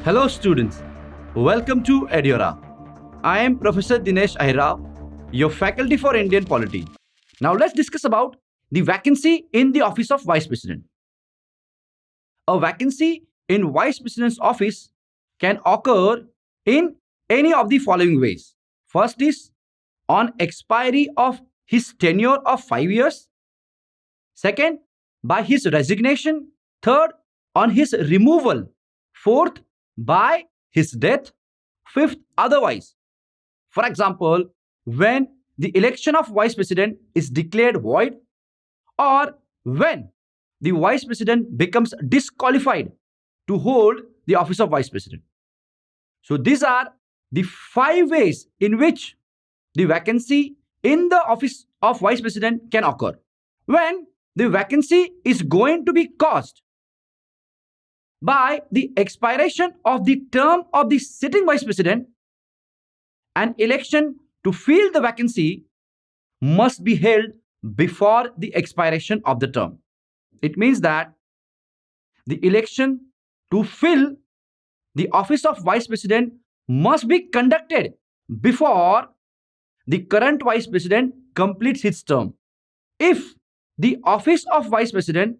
Hello students, welcome to Eduauraa. I am Professor Dinesh Ahirao, your faculty for Indian Polity. Now let's discuss about the vacancy in the office of Vice President. A vacancy in Vice President's office can occur in any of the following ways. First is on expiry of his tenure of 5 years. Second, by his resignation. Third, on his removal. Fourth, by his death. Fifth, otherwise. For example, when the election of Vice President is declared void, or when the Vice President becomes disqualified to hold the office of Vice President. So these are the 5 ways in which the vacancy in the office of Vice President can occur. When the vacancy is going to be caused by the expiration of the term of the sitting Vice President, an election to fill the vacancy must be held before the expiration of the term. It means that the election to fill the office of Vice President must be conducted before the current Vice President completes his term. If the office of Vice President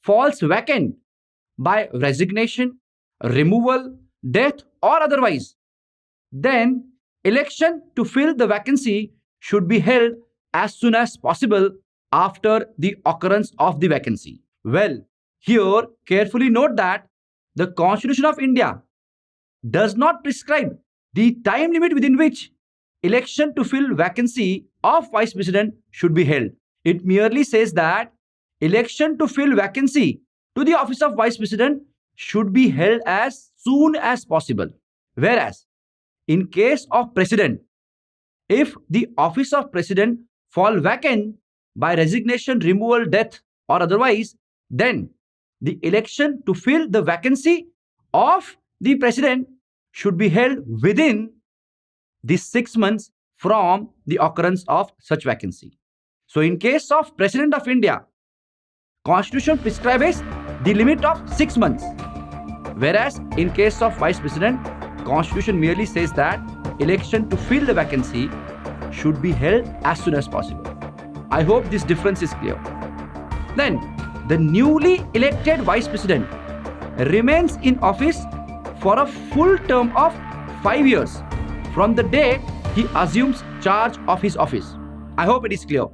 falls vacant by resignation, removal, death, or otherwise, then election to fill the vacancy should be held as soon as possible after the occurrence of the vacancy. Well, here carefully note that the Constitution of India does not prescribe the time limit within which election to fill vacancy of Vice President should be held. It merely says that election to fill vacancy to the office of Vice President should be held as soon as possible. Whereas, in case of President, if the office of President fall vacant by resignation, removal, death, or otherwise, then the election to fill the vacancy of the President should be held within the 6 months from the occurrence of such vacancy. So in case of President of India, Constitution prescribes the limit of 6 months. Whereas in case of Vice President, Constitution merely says that election to fill the vacancy should be held as soon as possible. I hope this difference is clear. Then, the newly elected Vice President remains in office for a full term of 5 years from the day he assumes charge of his office. I hope it is clear.